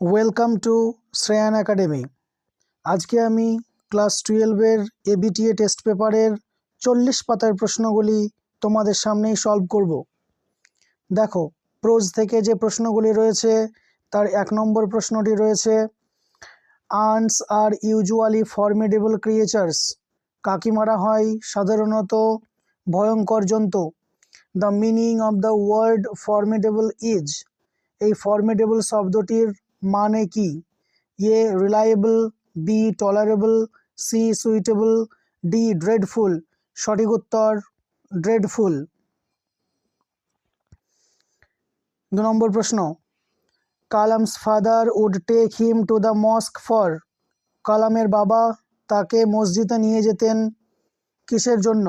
Welcome to Shreyan academy. আজকে আমি class 12-এর ABTA test পেপারের 40 পাতার প্রশ্নগুলি তোমাদের সামনেই সলভ করব। দেখো, প্রোজ থেকে যে প্রশ্নগুলি রয়েছে তার 1 নম্বর প্রশ্নটি রয়েছে, ants are usually formidable creatures. কাকি মারা হয় সাধারণত ভয়ঙ্কর জন্তু। The meaning of the word formidable is. এই ফর্মিডেবল শব্দটির মানে কি? A reliable, B tolerable, C suitable, D dreadful. সঠিক উত্তর ড্রেডফুল। 2 নম্বর প্রশ্ন, Kalam's father would take him to the mosque for. কালামের বাবা তাকে মসজিদে নিয়ে যেতেন কিসের জন্য?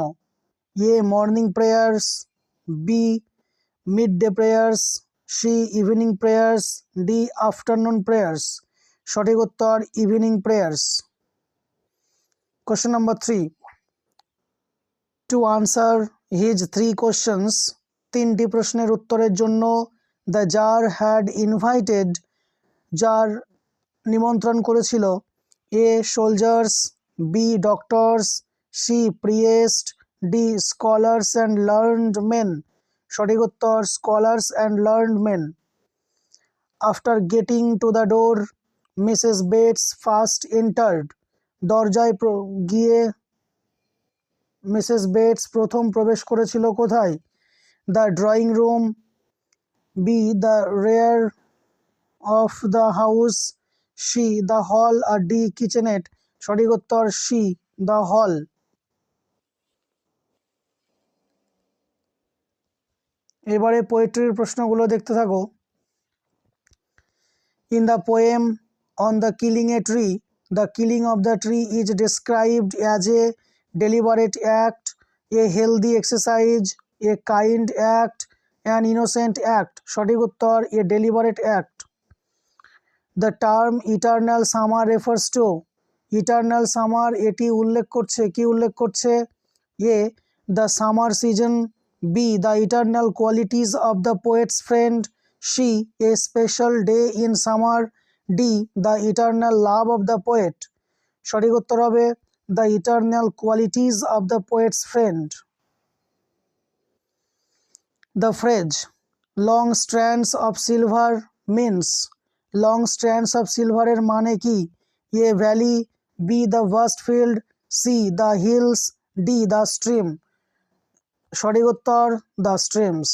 A morning prayers, B mid day prayers, C evening prayers, D afternoon prayers. সঠিক উত্তর evening prayers. Question number 3. To answer his 3 questions, 3টি প্রশ্নের উত্তরের জন্য the jar had invited, জার নিমন্ত্রণ করেছিল, A soldiers, B doctors, C priest, D scholars and learned men. সঠিক উত্তর scholars and learned men. After getting to the door, Mrs Bates first entered. দরজায় গিয়ে মিসেস বেটস প্রথম প্রবেশ করেছিল কোথায়? The drawing room, B the rear of the house, C the hall, আর D কিচেনেট। সঠিক উত্তর সি দ্য হল। এবারে পোয়েট্রির প্রশ্নগুলো দেখতে থাকো। In the poem on the killing a tree, the killing of the tree is described as a deliberate act, a healthy exercise, a kind act, an innocent act. সঠিক উত্তর a deliberate act. The term eternal summer refers to, eternal summer এটি উল্লেখ করছে, কি উল্লেখ করছে? A the summer season, B the eternal qualities of the poet's friend, C a special day in summer, D the eternal love of the poet. সঠিক উত্তর হবে the eternal qualities of the poet's friend. The phrase long strands of silver means, long strands of silver এর মানে কি? A valley, B the vast field, C the hills, D the stream. সঠিক উত্তর the streams.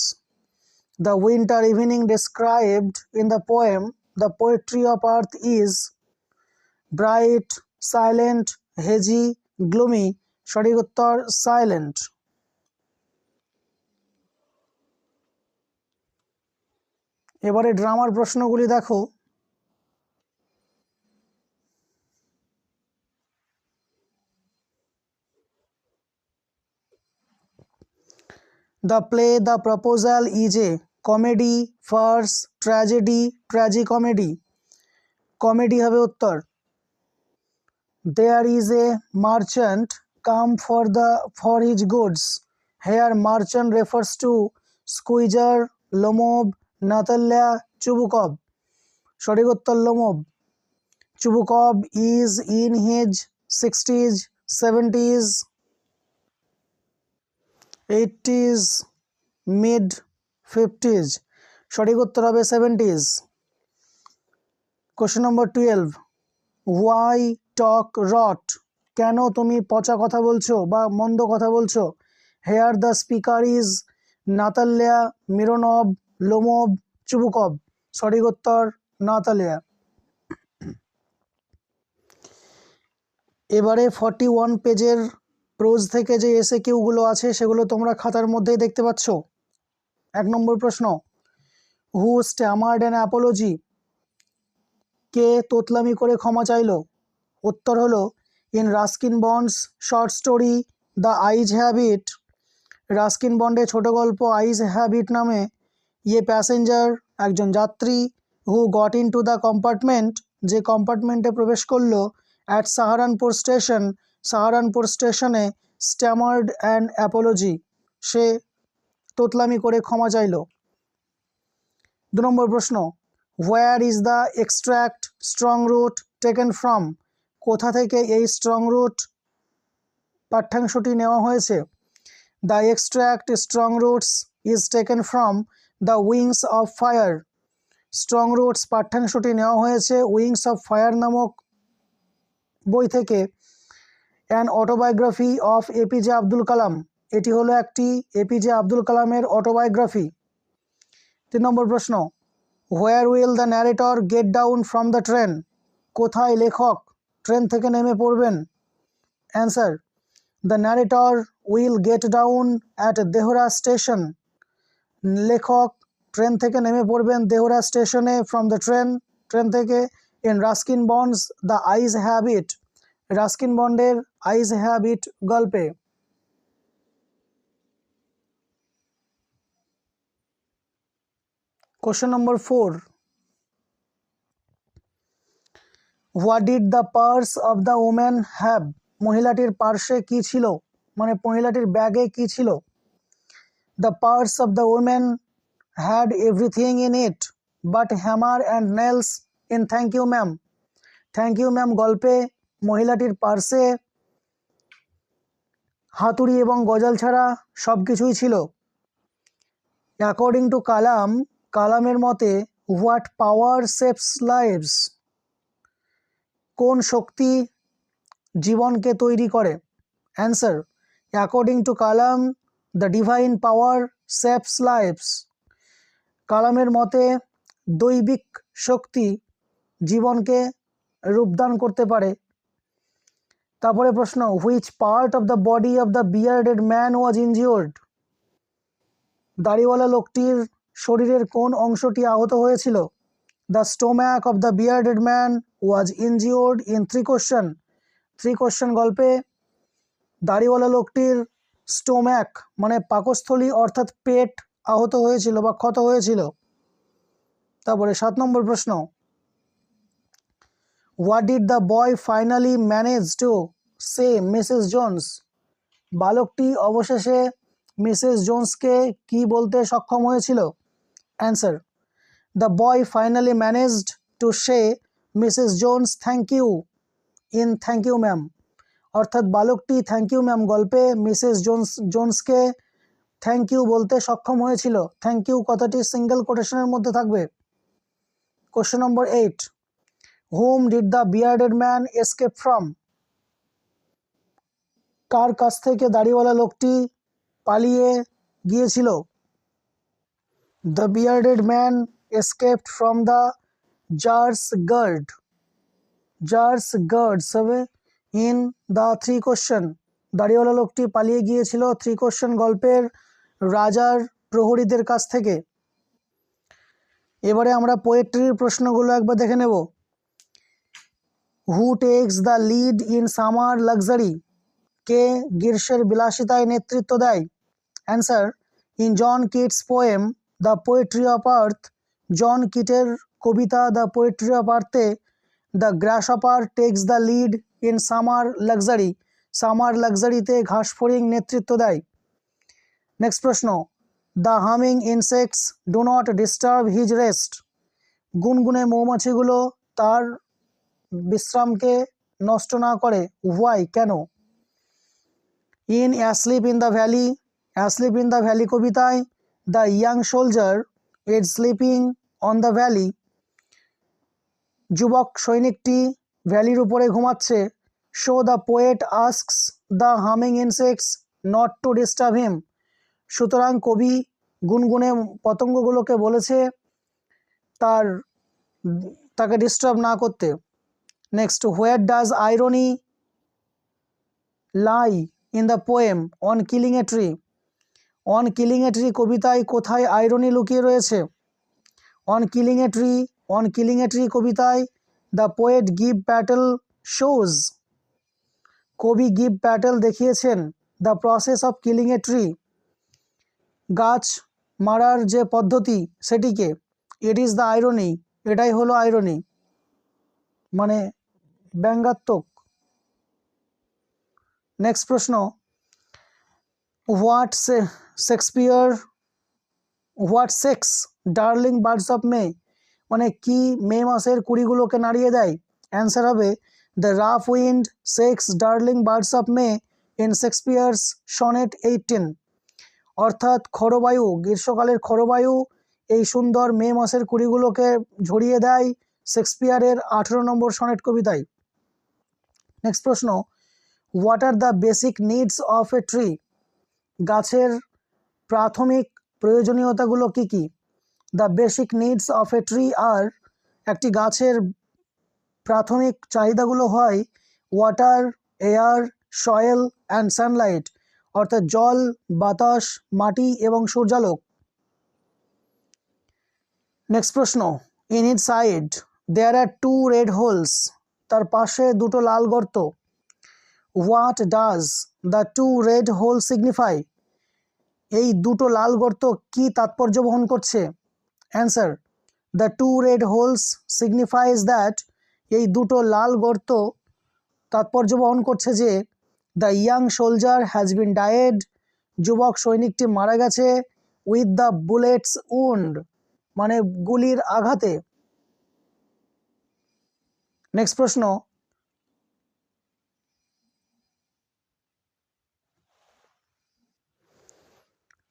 The winter evening described in the poem The Poetry of Earth is bright, silent, hazy, gloomy. সঠিক উত্তর silent. এবারে ড্রামার প্রশ্নগুলি দেখো। The play The Proposal is a comedy, farce, tragedy, tragicomedy. Comedy হবে উত্তর। There is a merchant come for his goods. Here merchant refers to Squeezer, Lomov, Natalia, Chubukov. সঠিক উত্তর লোমব। Chubukov is in his 60s, 70s, 80s, mid 50s. সঠিক উত্তর হবে 70s. Question number 12. Why talk rot? কেন তুমি পচা কথা বলছো বা মন্দ কথা বলছো? Here the speaker is Natalia, Mironov, Lomov, Chubukov. সঠিক উত্তর নাতালিয়া। এবারে 41 পেজের প্রোজ থেকে যে এসএকিউগুলো আছে সেগুলো তোমরা খাতার মধ্যেই দেখতে পাচ্ছ। 1 নম্বর প্রশ্ন, হু স্ট্যামার্ড অ্যান অ্যাপোলজি? কে তোতলামি করে ক্ষমা চাইল? উত্তর হলো in Ruskin Bond's short story the eyes have it, Ruskin বন্ডে ছোট গল্প আইজ হ্যাবিট নামে, ইয়ে প্যাসেঞ্জার একজন যাত্রী, হু got in to the compartment যে কম্পার্টমেন্টে প্রবেশ করলো, অ্যাট সাহারানপুর স্টেশন সাহারানপুর স্টেশনে, স্ট্যামার্ড অ্যান অ্যাপোলজি সে তোতলামি করে ক্ষমা চাইল। 2 নম্বর প্রশ্ন, where is the extract strong root taken from, কোথা থেকে এই স্ট্রং রুট পাঠ্যাংশটি নেওয়া হয়েছে? The extract strong roots is taken from the wings of fire, strong roots পাঠ্যাংশটি নেওয়া হয়েছে উইংস অফ ফায়ার নামক বই থেকে। An autobiography of APJ Abdul Kalam, এটি হলো একটি এপিজে আব্দুল কালামের অটোবায়োগ্রাফি। 3 নম্বর প্রশ্ন, where will the narrator get down from the train, কোথায় লেখক ট্রেন থেকে নেমে পড়বেন? Answer, the narrator will get down at Dehra station, লেখক ট্রেন থেকে নেমে পড়বেন দেহরা স্টেশনে ফ্রম দ্য ট্রেন থেকে। In Ruskin Bond's the eyes have it, Ruskin বন্ডের আইজ হ্যাভ ইট গল্পে। Question number 4, what did the purse of the woman have, মহিলাটির পার্শ্বে কি ছিল, মানে মহিলাটির ব্যাগে কি ছিল? The purse of the woman had everything in it but hammer and nails in thank you ma'am, thank you ma'am গল্পে মহিলাটির পার্সে হাতুড়ি এবং গজাল ছাড়া সব কিছুই ছিল। অ্যাকর্ডিং টু কালাম, কালামের মতে হোয়াট পাওয়ার সেভস লাইভস, কোন শক্তি জীবনকে তৈরি করে? Answer, according to Kalam the divine power saves lives, কালামের মতে দৈবিক শক্তি জীবনকে রূপদান করতে পারে। তারপরে প্রশ্ন, which part of the body of the bearded man was injured, দাড়িওয়ালা লোকটির শরীরের কোন অংশটি আহত হয়েছিল? The stomach of the bearded man was injured in 3 question, 3 question গল্পে দাড়িওয়ালা লোকটির স্টোম্যাক মানে পাকস্থলী অর্থাৎ পেট আহত হয়েছিল বা ক্ষত হয়েছিল। তারপরে 7 নম্বর প্রশ্ন, what did the boy finally manage to say Mrs Jones, বালকটি অবশেষে মিসেস জোন্সকে কি বলতে সক্ষম হয়েছিল? Answer, the boy finally managed to say Mrs Jones thank you in thank you ma'am, অর্থাৎ বালকটি থ্যাংক ইউ ম্যাম গল্পে মিসেস জোন্সকে থ্যাংক ইউ বলতে সক্ষম হয়েছিল। থ্যাংক ইউ কথাটি সিঙ্গেল কোটেশনের মধ্যে থাকবে। Question number 8, whom did the bearded man escape from, কার কাছ থেকে দাড়িওয়ালা লোকটি পালিয়ে গিয়েছিল? The bearded man escaped from the jars guards হবে ইন দ্য 3 কোশ্চেন, দাড়িওয়ালা লোকটি পালিয়ে গিয়েছিল 3 কোশ্চেন গল্পের রাজার প্রহরীদের কাছ থেকে। এবারে আমরা পোয়েট্রির প্রশ্নগুলো একবার দেখে নেব। Who takes the lead in summer luxury, কে গ্রীষ্মের বিলাসিতায় নেতৃত্ব দেয়? Answer, in John Keats poem the poetry of earth, John কিটের কবিতা দ্য পোয়েট্রি অফ আর্থে the grasshopper takes the lead in summer luxury, summer লাক্সারিতে ঘাসফড়িং নেতৃত্ব দেয়। নেক্সট প্রশ্ন, the humming insects do not disturb his rest, গুনগুনে মৌমাছিগুলো তার বিশ্রামকে নষ্ট না করে, হোয়াই কেন? In asleep in the valley কবিতায় the young soldier is sleeping on the valley, যুবক সৈনিকটি ভ্যালির উপরে ঘুমাচ্ছে। So the poet asks the humming insects not to disturb হিম, সুতরাং কবি গুনগুনে পতঙ্গগুলোকে বলেছে তাকে ডিস্টার্ব না করতে। Next, where does irony lie in the poem on killing a tree, on killing a tree কবিতায় কোথায় আইরনি লুকিয়ে রয়েছে? অন কিলিং এ ট্রি কবিতায় the poet give battle shows, কবি গিভ ব্যাটল দেখিয়েছেন the process of killing a tree, গাছ মারার যে পদ্ধতি সেটিকে। ইট ইজ দ্য আইরনি, এটাই হলো আইরনি মানে ব্যঙ্গাত্মক। নেক্সট প্রশ্ন, what sex darling birds of May, মানে কি মে মাসের কুড়িগুলোকে নাড়িয়ে দেয়? অ্যান্সার হবে the rough wind sex darling birds of May in Shakespeare's sonnet 18। অর্থাৎ খরবায়ু, গ্রীষ্মকালের খরবায়ু এই সুন্দর মে মাসের কুড়িগুলোকে ঝরিয়ে দেয় শেক্সপিয়ারের 18 নম্বর সনেট কবিতায়। নেক্সট প্রশ্ন, what are the basic needs of a tree? গাছের প্রাথমিক প্রয়োজনীয়তাগুলো কি কি? The basic needs of a tree are, একটি গাছের প্রাথমিক চাহিদাগুলো হয় water, air, soil and sunlight, অর্থাৎ জল, বাতাস, মাটি এবং সূর্যালোক। নেক্সট প্রশ্ন, in it side there are 2 red holes. তার পাশে দুটো লাল গর্ত। What does the 2 red hole signify? এই দুটো লাল গর্ত কি তাৎপর্য বহন করছে? Answer, the 2 red holes signifies that, এই দুটো লাল গর্ত তাৎপর্য বহন করছে যে the young soldier has been died, যুবক সৈনিকটি মারা গেছে, উইথ দ্য বুলেটস উন্ড, মানে গুলির আঘাতে। নেক্সট প্রশ্ন,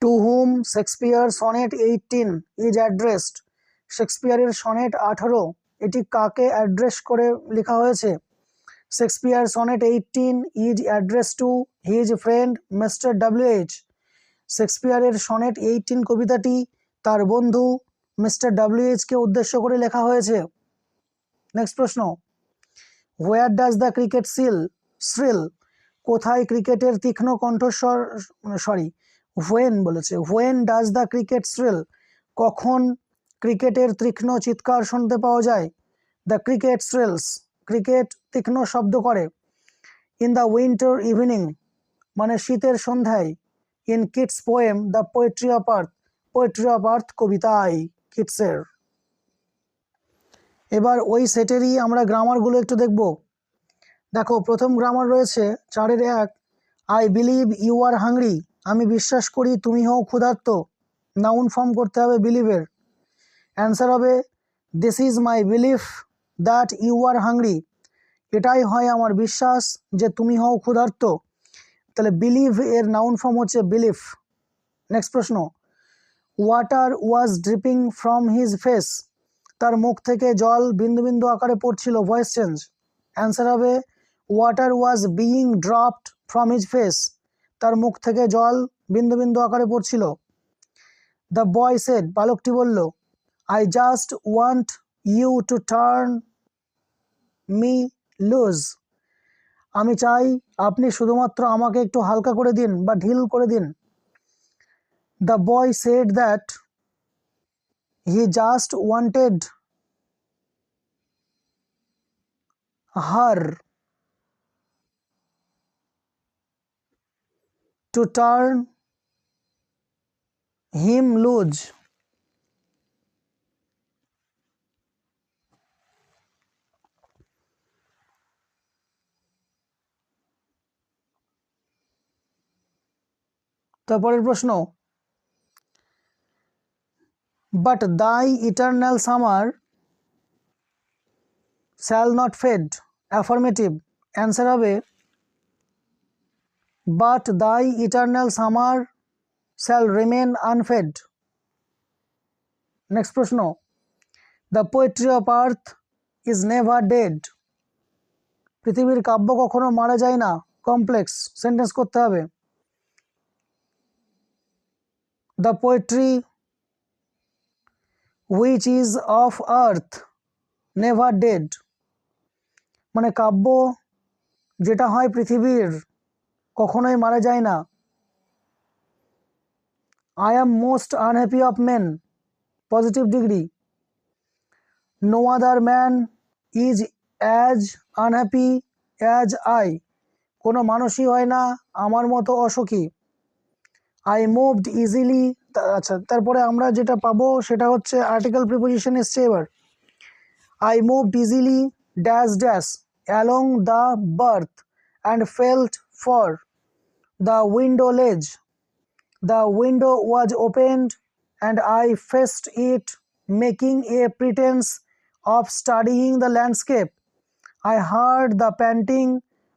to whom Shakespeare sonnet 18 is addressed? শেক্সপিয়ারের সনেট 18 এটি কাকে অ্যাড্রেস করে লেখা হয়েছে? Shakespeare sonnet 18 is address to his friend mister W H. শেক্সপিয়ারের সনেট 18 কবিতাটি তার বন্ধু মিস্টার ডব্লিউ.এইচকে উদ্দেশ্য করে লেখা হয়েছে। নেক্সট প্রশ্ন, where does the cricket shrill? কোথায় ক্রিকেটের তীক্ষ্ণ কণ্ঠস্বর, when does the cricket shrill? কখন ক্রিকেটের তীক্ষ্ণ চিৎকার শুনতে পাওয়া যায়? দ্য ক্রিকেট শ্রিলস, ক্রিকেট তীক্ষ্ণ শব্দ করে। ইন দ্য উইন্টার ইভিনিং, মানে শীতের সন্ধ্যায়। In Keats poem the poetry of earth কবিতায় কিটসের। এবার ওই সেটেরই আমরা গ্রামারগুলো একটু দেখব। দেখো, প্রথম গ্রামার রয়েছে 4-এর 1, I believe you are hungry. আমি বিশ্বাস করি তুমি হও ক্ষুধার্ত। নাউন ফর্ম করতে হবে বিলিভের। অ্যান্সার হবে this is my belief that you are hungry. এটাই হয় আমার বিশ্বাস যে তুমি হও ক্ষুধার্ত। তাহলে বিলিভ এর নাউন ফর্ম হচ্ছে বিলিফ। নেক্সট প্রশ্ন, water was dripping from his face. তার মুখ থেকে জল বিন্দু বিন্দু আকারে পড়ছিল। Voice change. অ্যান্সার হবে water was being dropped from his face. তার মুখ থেকে জল বিন্দু বিন্দু আকারে পড়ছিল। দ্য বয় সেড, বালকটি বলল, I just want you to turn me loose. আমি চাই আপনি শুধুমাত্র আমাকে একটু হালকা করে দিন বা ঢিল করে দিন। The boy said that he just wanted her to turn him loose. তারপরের প্রশ্ন, but thy eternal summer shall not fade. Affirmative. Answer হবে but thy eternal summer shall remain unfed. Next প্রশ্ন, the poetry of earth is never dead. পৃথিবীর কাব্য কখনো মারা যায় না। Complex sentence করতে হবে। the poetry which is of earth never dead, মানে কাব্য যেটা হয় পৃথিবীর কখনোই মারা যায় না। I am most unhappy of men, positive degree. no other man is as unhappy as I, কোনো মানুষই হয় না আমার মতো অসুখী। I moved easily, আচ্ছা তারপরে আমরা যেটা পাবো সেটা হচ্ছে আর্টিকেল প্রিপোজিশন এসছে এবার। I moved easily dash dash along the berth and felt for the window ledge. The window was opened and I faced it making a pretence of studying the landscape, I heard the panting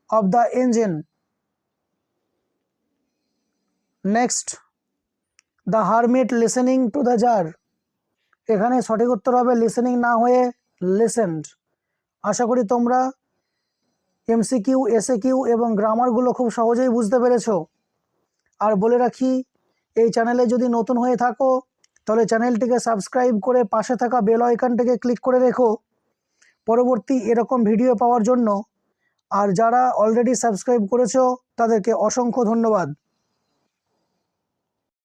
of the engine. Next, the hermit listening to the jar. এখানে সঠিক উত্তর হবে listening না হয়ে listened. আশা করি তোমরা MCQ, SAQ এবং গ্রামারগুলো খুব সহজেই বুঝতে পেরেছো। আর বলে রাখি, এই চ্যানেলে যদি নতুন হয়ে থাকো তাহলে চ্যানেলটিকে সাবস্ক্রাইব করে পাশে থাকা বেল আইকনটিকে ক্লিক করে রেখো পরবর্তী এরকম ভিডিও পাওয়ার জন্য। আর যারা অলরেডি সাবস্ক্রাইব করেছো তাদেরকে অসংখ্য ধন্যবাদ।